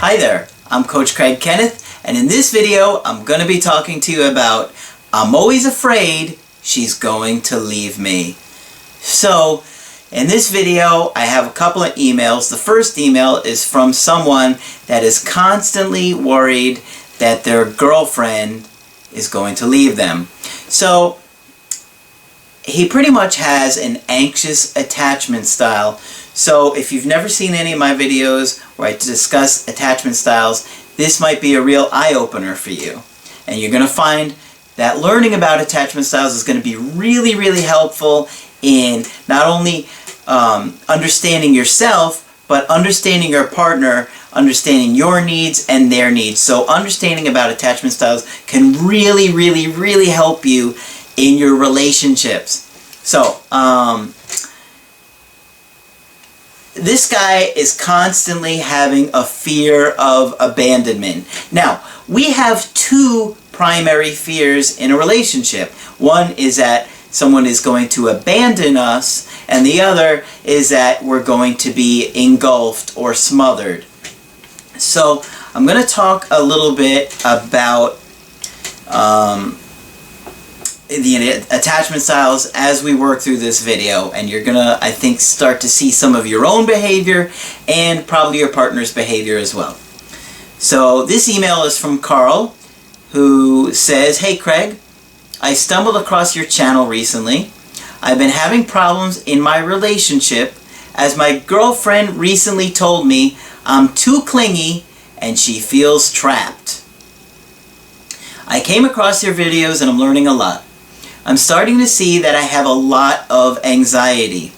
Hi there, I'm Coach Kenneth, and in this video I'm going to be talking to you about I'm always afraid she's going to leave me. So in this video I have a couple of emails. The first email is from someone that is constantly worried that their girlfriend is going to leave them. So he pretty much has an anxious attachment style. So if you've never seen any of my videos where I discuss attachment styles, this might be a real eye-opener for you. And you're going to find that learning about attachment styles is going to be really, really helpful in not only understanding yourself, but understanding your partner, understanding your needs and their needs. So understanding about attachment styles can really, really, really help you in your relationships. So, this guy is constantly having a fear of abandonment. Now, we have two primary fears in a relationship. One is that someone is going to abandon us, and the other is that we're going to be engulfed or smothered. So, I'm going to talk a little bit about the attachment styles as we work through this video, and you're gonna, I think, start to see some of your own behavior and probably your partner's behavior as well. So this email is from Carl, who says, "Hey Craig, I stumbled across your channel recently. I've been having problems in my relationship as my girlfriend recently told me I'm too clingy and she feels trapped. I came across your videos and I'm learning a lot. I'm starting to see that I have a lot of anxiety.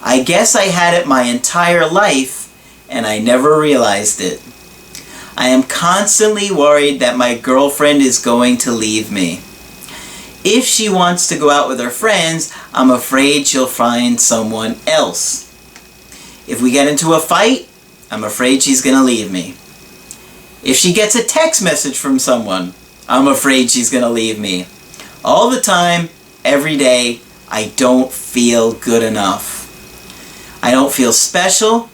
I guess I had it my entire life and I never realized it. I am constantly worried that my girlfriend is going to leave me. If she wants to go out with her friends, I'm afraid she'll find someone else. If we get into a fight, I'm afraid she's going to leave me. If she gets a text message from someone, I'm afraid she's going to leave me. All the time, every day, I don't feel good enough. I don't feel special.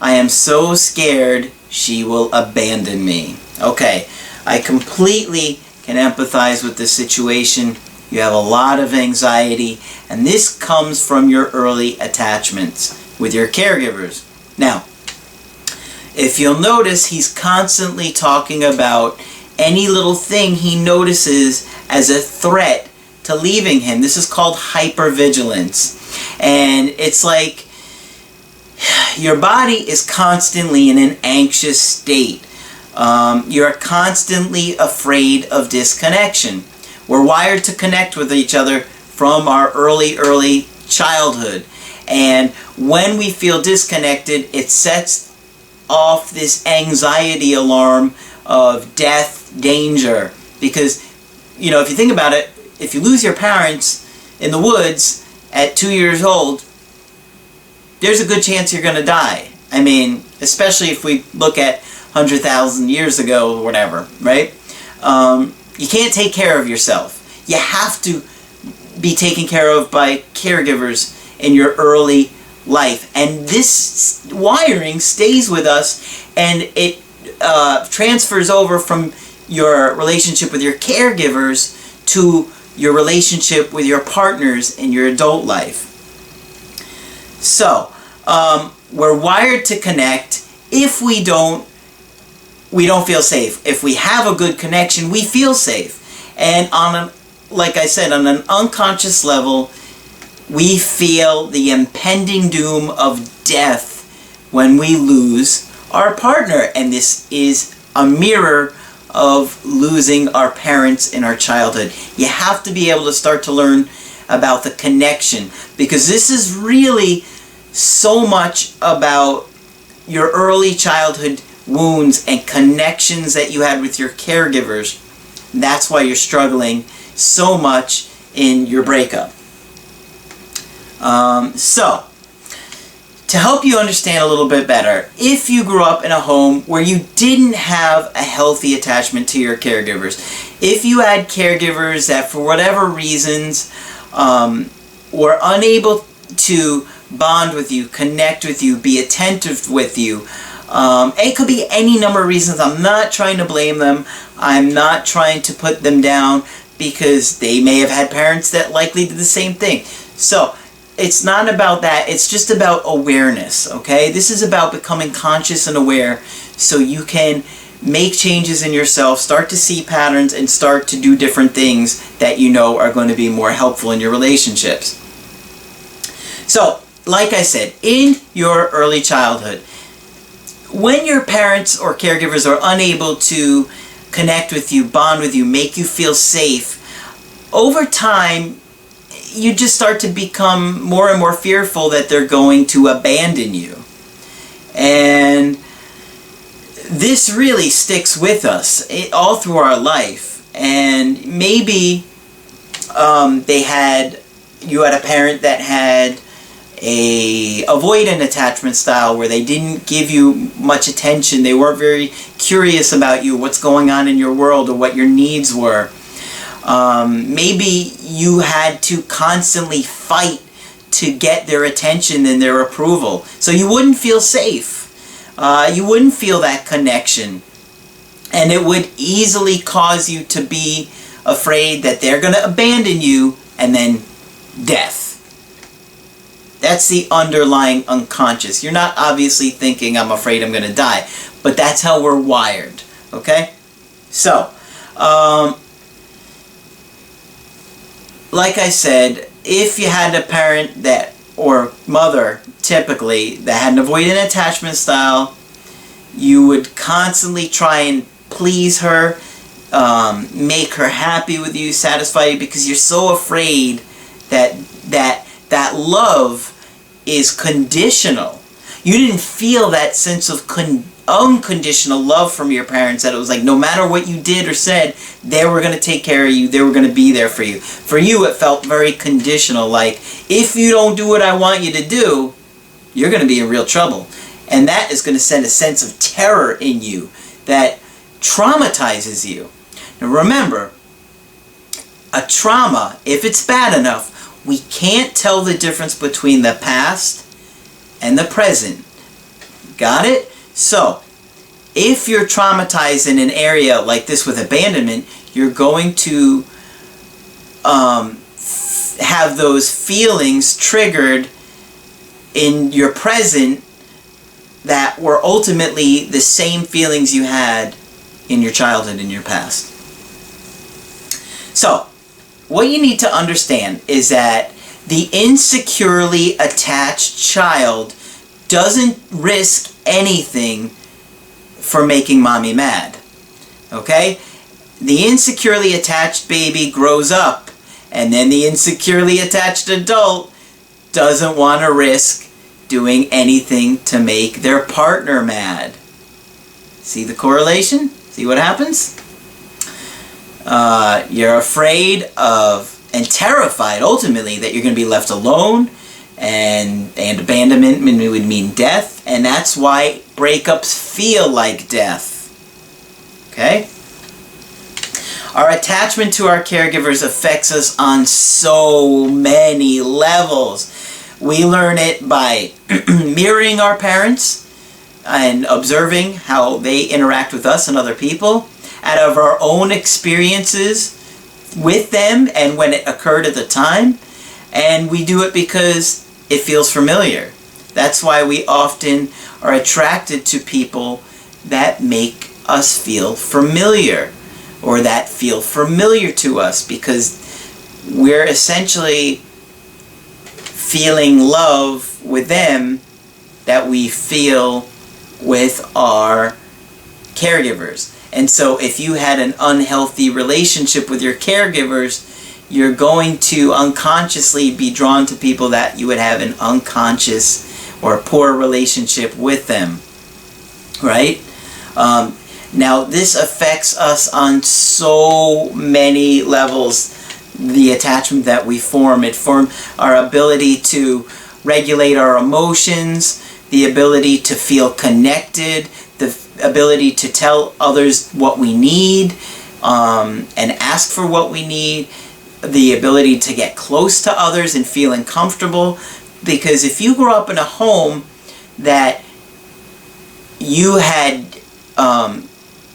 I am so scared she will abandon me." Okay, I completely can empathize with this situation. You have a lot of anxiety, and this comes from your early attachments with your caregivers. Now, if you'll notice, he's constantly talking about any little thing he notices as a threat to leaving him. This is called hypervigilance. And it's like your body is constantly in an anxious state. You're constantly afraid of disconnection. We're wired to connect with each other from our early childhood. And when we feel disconnected, it sets off this anxiety alarm of death, danger. Because, you know, if you think about it, if you lose your parents in the woods at 2 years old, there's a good chance you're going to die. I mean, especially if we look at 100,000 years ago or whatever, right? You can't take care of yourself. You have to be taken care of by caregivers in your early life. And this wiring stays with us, and it transfers over from your relationship with your caregivers to your relationship with your partners in your adult life. So, we're wired to connect. If we don't feel safe. If we have a good connection, we feel safe. And like I said, on an unconscious level, we feel the impending doom of death when we lose our partner. And this is a mirror of losing our parents in our childhood. You have to be able to start to learn about the connection, because this is really so much about your early childhood wounds and connections that you had with your caregivers. That's why you're struggling so much in your breakup. So, to help you understand a little bit better, if you grew up in a home where you didn't have a healthy attachment to your caregivers, if you had caregivers that for whatever reasons were unable to bond with you, connect with you, be attentive with you, It could be any number of reasons. I'm not trying to blame them. I'm not trying to put them down, because they may have had parents that likely did the same thing. So it's not about that. It's just about awareness, okay? This is about becoming conscious and aware so you can make changes in yourself, start to see patterns, and start to do different things that you know are going to be more helpful in your relationships. So, like I said, in your early childhood, when your parents or caregivers are unable to connect with you, bond with you, make you feel safe, over time, you just start to become more and more fearful that they're going to abandon you. And this really sticks with us all through our life. And maybe you had a parent that had a avoidant attachment style where they didn't give you much attention. They weren't very curious about you, what's going on in your world, or what your needs were. Maybe you had to constantly fight to get their attention and their approval, so you wouldn't feel safe. You wouldn't feel that connection, and it would easily cause you to be afraid that they're going to abandon you, and then death. That's the underlying unconscious. You're not obviously thinking, I'm afraid I'm going to die, but that's how we're wired, okay? So, like I said, if you had a parent that, or mother typically, that had an avoidant attachment style, you would constantly try and please her, make her happy with you, satisfy you, because you're so afraid that love is conditional. You didn't feel that sense of unconditional love from your parents, that it was like no matter what you did or said, they were going to take care of you, they were going to be there for you. For you, it felt very conditional, like if you don't do what I want you to do, you're going to be in real trouble. And that is going to send a sense of terror in you that traumatizes you. Now remember, a trauma, if it's bad enough, we can't tell the difference between the past and the present. Got it? So, if you're traumatized in an area like this with abandonment, you're going to have those feelings triggered in your present that were ultimately the same feelings you had in your childhood, in your past. So, what you need to understand is that the insecurely attached child doesn't risk anything for making mommy mad. Okay? The insecurely attached baby grows up, and then the insecurely attached adult doesn't want to risk doing anything to make their partner mad. See the correlation? See what happens? You're afraid of and terrified ultimately that you're going to be left alone, and abandonment would mean death, and that's why breakups feel like death. Okay? Our attachment to our caregivers affects us on so many levels. We learn it by mirroring our parents and observing how they interact with us and other people, out of our own experiences with them and when it occurred at the time. And we do it because it feels familiar. That's why we often are attracted to people that make us feel familiar, or that feel familiar to us, because we're essentially feeling love with them that we feel with our caregivers. And so if you had an unhealthy relationship with your caregivers, you're going to unconsciously be drawn to people that you would have an unconscious or poor relationship with them, right? Now, this affects us on so many levels, the attachment that we form. It forms our ability to regulate our emotions, the ability to feel connected, the ability to tell others what we need and ask for what we need, the ability to get close to others and feeling comfortable. Because if you grow up in a home that you had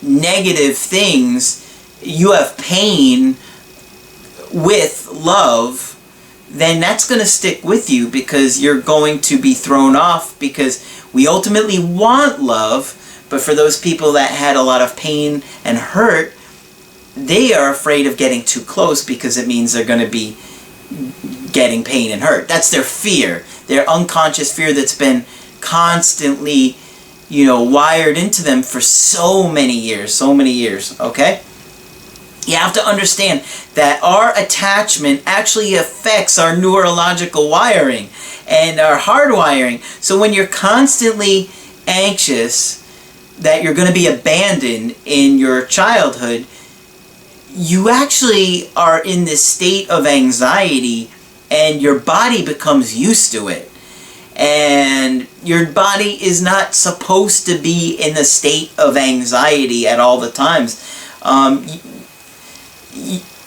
negative things, you have pain with love, then that's going to stick with you, because you're going to be thrown off, because we ultimately want love, but for those people that had a lot of pain and hurt, they are afraid of getting too close because it means they're going to be getting pain and hurt. That's their fear, their unconscious fear that's been constantly, wired into them for so many years, okay? You have to understand that our attachment actually affects our neurological wiring and our hardwiring. So when you're constantly anxious that you're going to be abandoned in your childhood, you actually are in this state of anxiety, and your body becomes used to it. And your body is not supposed to be in a state of anxiety at all the times.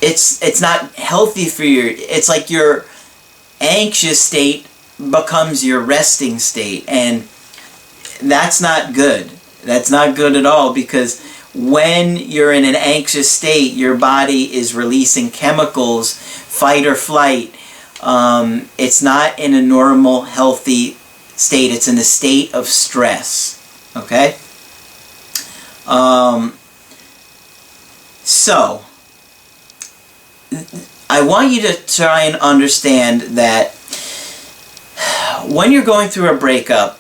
It's not healthy for you. It's like your anxious state becomes your resting state, and that's not good. That's not good at all, because when you're in an anxious state, your body is releasing chemicals, fight or flight. It's not in a normal, healthy state. It's in a state of stress. Okay? So, I want you to try and understand that when you're going through a breakup,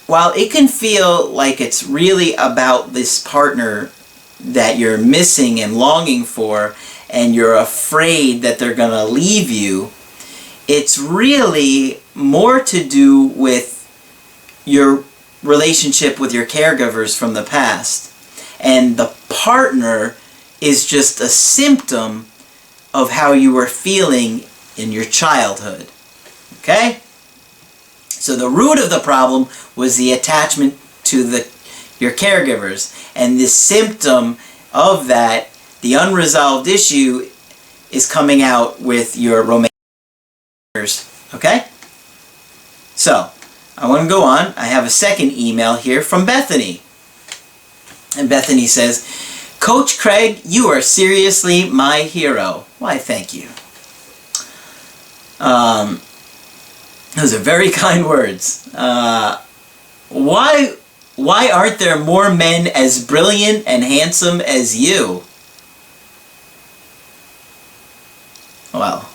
while it can feel like it's really about this partner that you're missing and longing for, and you're afraid that they're going to leave you, it's really more to do with your relationship with your caregivers from the past. And the partner is just a symptom of how you were feeling in your childhood. Okay? So the root of the problem was the attachment to your caregivers. And the symptom of that, the unresolved issue, is coming out with your romantic partners. Okay? So, I want to go on. I have a second email here from Bethany. And Bethany says, Coach Craig, you are seriously my hero. Why, thank you. Those are very kind words. Why aren't there more men as brilliant and handsome as you? Well,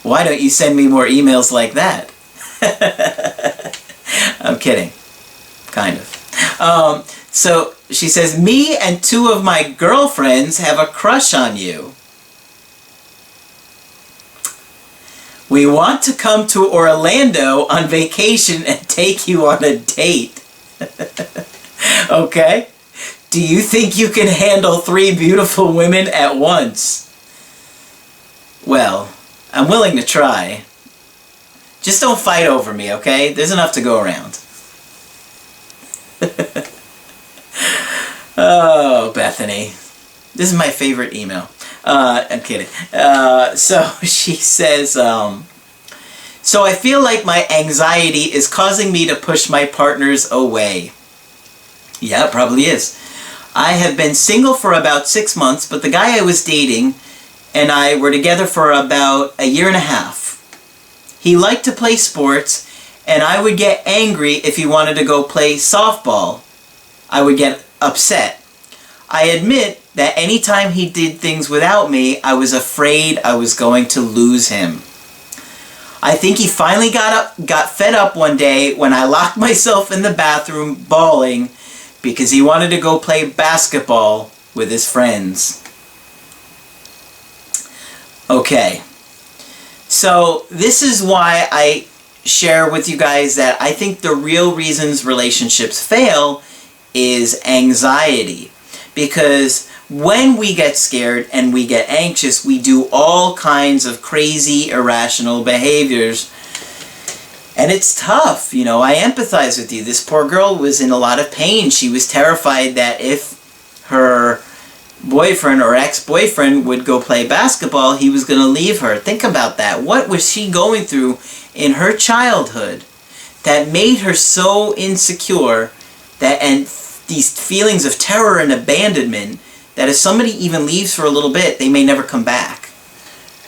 why don't you send me more emails like that? I'm kidding. Kind of. So she says, me and two of my girlfriends have a crush on you. We want to come to Orlando on vacation and take you on a date. Okay? Do you think you can handle 3 beautiful women at once? Well, I'm willing to try. Just don't fight over me, okay? There's enough to go around. Oh, Bethany. This is my favorite email. I'm kidding. So she says, so I feel like my anxiety is causing me to push my partners away. Yeah, it probably is. I have been single for about 6 months, but the guy I was dating and I were together for about 1.5 years. He liked to play sports, and I would get angry if he wanted to go play softball. I would get upset. I admit that anytime he did things without me, I was afraid I was going to lose him. I think he finally got fed up one day when I locked myself in the bathroom bawling because he wanted to go play basketball with his friends. Okay, so this is why I share with you guys that I think the real reasons relationships fail is anxiety. Because when we get scared and we get anxious, we do all kinds of crazy, irrational behaviors. And it's tough, you know, I empathize with you. This poor girl was in a lot of pain. She was terrified that if her boyfriend or ex-boyfriend would go play basketball, he was going to leave her. Think about that. What was she going through in her childhood that made her so insecure and these feelings of terror and abandonment, that if somebody even leaves for a little bit, they may never come back.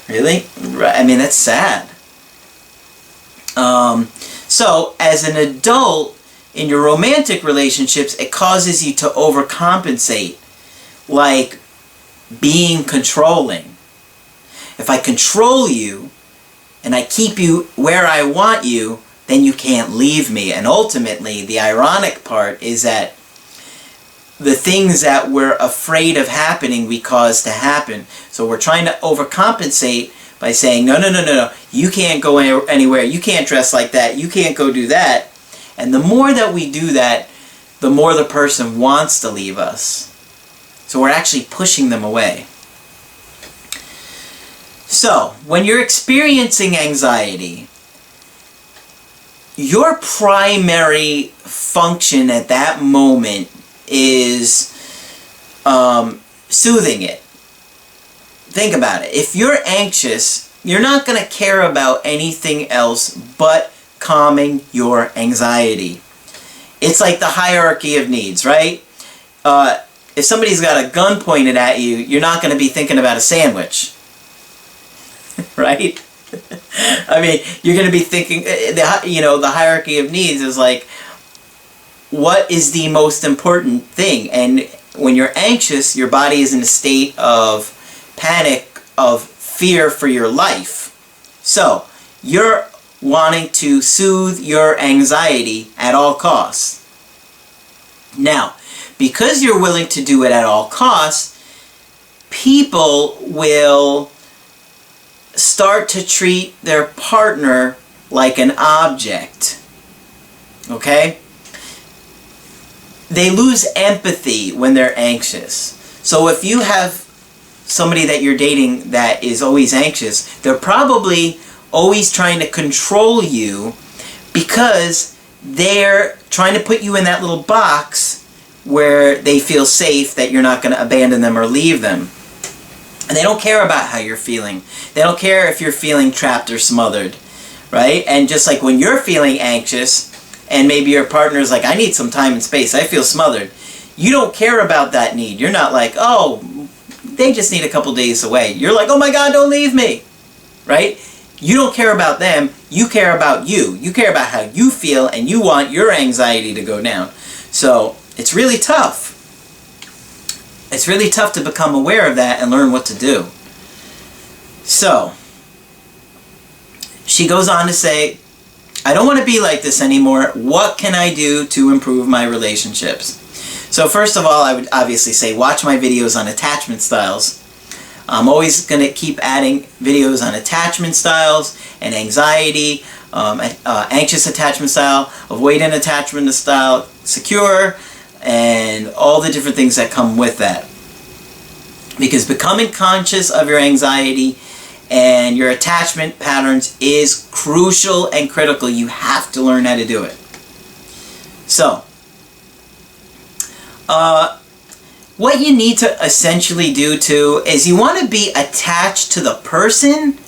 Really? I mean, that's sad. So, as an adult, in your romantic relationships, it causes you to overcompensate, like being controlling. If I control you, and I keep you where I want you, then you can't leave me. And ultimately, the ironic part is that the things that we're afraid of happening, we cause to happen. So we're trying to overcompensate by saying, no, you can't go anywhere, you can't dress like that, you can't go do that. And the more that we do that, the more the person wants to leave us. So we're actually pushing them away. So, when you're experiencing anxiety, your primary function at that moment is soothing it. Think about it. If you're anxious, you're not going to care about anything else but calming your anxiety. It's like the hierarchy of needs, right? If somebody's got a gun pointed at you, you're not going to be thinking about a sandwich. Right? I mean, you're going to be thinking, the hierarchy of needs is like, what is the most important thing? And when you're anxious, your body is in a state of panic, of fear for your life. So, you're wanting to soothe your anxiety at all costs. Now, because you're willing to do it at all costs, people will start to treat their partner like an object. Okay? They lose empathy when they're anxious. So if you have somebody that you're dating that is always anxious, they're probably always trying to control you because they're trying to put you in that little box where they feel safe that you're not going to abandon them or leave them. And they don't care about how you're feeling. They don't care if you're feeling trapped or smothered, right? And just like when you're feeling anxious, and maybe your partner's like, I need some time and space, I feel smothered. You don't care about that need. You're not like, oh, they just need a couple days away. You're like, oh my God, don't leave me, right? You don't care about them. You care about you. You care about how you feel, and you want your anxiety to go down. So it's really tough. It's really tough to become aware of that and learn what to do. So, she goes on to say, I don't want to be like this anymore. What can I do to improve my relationships? So first of all, I would obviously say watch my videos on attachment styles. I'm always going to keep adding videos on attachment styles and anxiety, anxious attachment style, avoidant attachment style, secure, and all the different things that come with that. Because becoming conscious of your anxiety and your attachment patterns is crucial and critical. You have to learn how to do it. So, what you need to essentially do too is you want to be attached to the person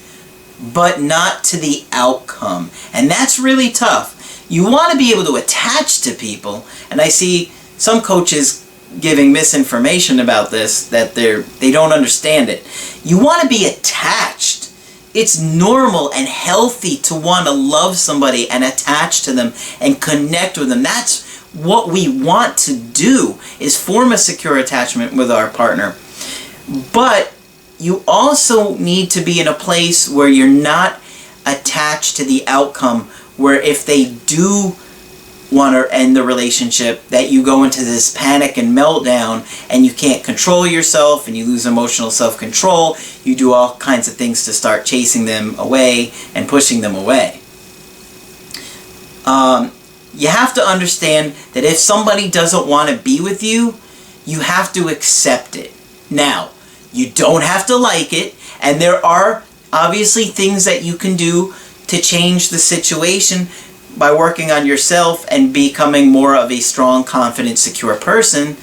but not to the outcome. And that's really tough. You want to be able to attach to people, and I see some coaches giving misinformation about this, that they don't understand it. You want to be attached. It's normal and healthy to want to love somebody and attach to them and connect with them. That's what we want to do, is form a secure attachment with our partner. But you also need to be in a place where you're not attached to the outcome, where if they do want to end the relationship, that you go into this panic and meltdown and you can't control yourself and you lose emotional self-control. You do all kinds of things to start chasing them away and pushing them away. You have to understand that if somebody doesn't want to be with you, you have to accept it. Now, you don't have to like it, and there are obviously things that you can do to change the situation by working on yourself and becoming more of a strong, confident, secure person,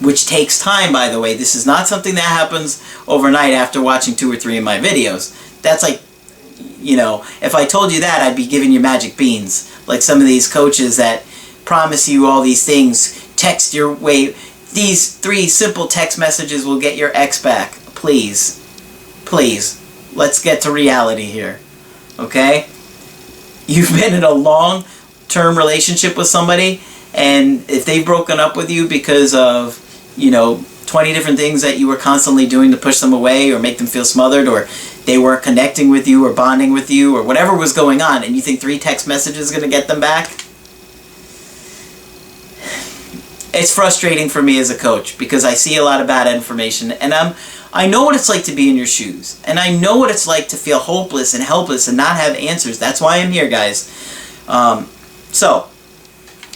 which takes time, by the way. This is not something that happens overnight after watching 2 or 3 of my videos. That's like, if I told you that, I'd be giving you magic beans. Like some of these coaches that promise you all these things text your way. These 3 simple text messages will get your ex back. Please, please, let's get to reality here, okay? You've been in a long-term relationship with somebody, and if they've broken up with you because of, 20 different things that you were constantly doing to push them away or make them feel smothered, or they weren't connecting with you or bonding with you or whatever was going on, and you think 3 text messages is going to get them back? It's frustrating for me as a coach because I see a lot of bad information, and I know what it's like to be in your shoes, and I know what it's like to feel hopeless and helpless and not have answers. That's why I'm here, guys. So,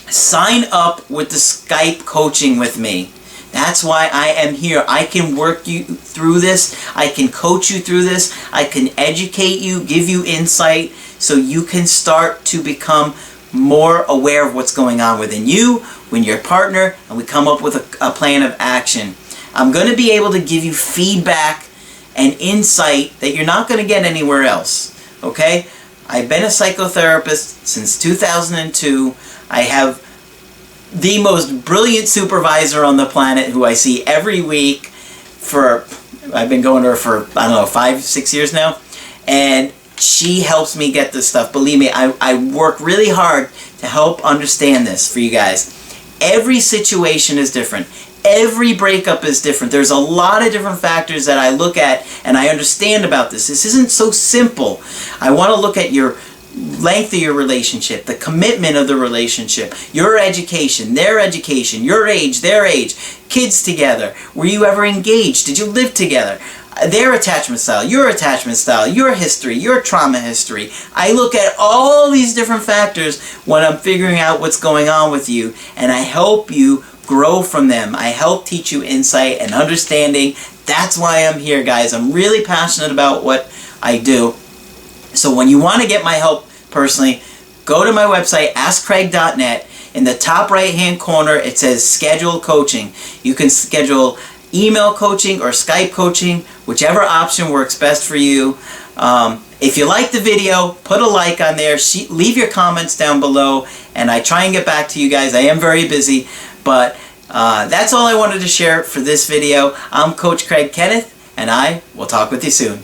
sign up with the Skype coaching with me. That's why I am here. I can work you through this. I can coach you through this. I can educate you, give you insight, so you can start to become more aware of what's going on within you, when your partner, and we come up with a plan of action. I'm going to be able to give you feedback and insight that you're not going to get anywhere else. Okay? I've been a psychotherapist since 2002. I have the most brilliant supervisor on the planet who I see every week I've been going to her for, 5, 6 years now. And she helps me get this stuff. Believe me, I work really hard to help understand this for you guys. Every situation is different. Every breakup is different. There's a lot of different factors that I look at and I understand about this. This isn't so simple. I want to look at your length of your relationship, the commitment of the relationship, your education, their education, your age, their age, kids together. Were you ever engaged? Did you live together? Their attachment style, your history, your trauma history. I look at all these different factors when I'm figuring out what's going on with you, and I help you grow from them. I help teach you insight and understanding. That's why I'm here, guys. I'm really passionate about what I do. So when you want to get my help personally, go to my website, askcraig.net. In the top right-hand corner, it says Schedule Coaching. You can schedule email coaching or Skype coaching, whichever option works best for you. If you like the video, put a like on there, leave your comments down below, and I try and get back to you guys. I am very busy, but that's all I wanted to share for this video. I'm Coach Craig Kenneth, and I will talk with you soon.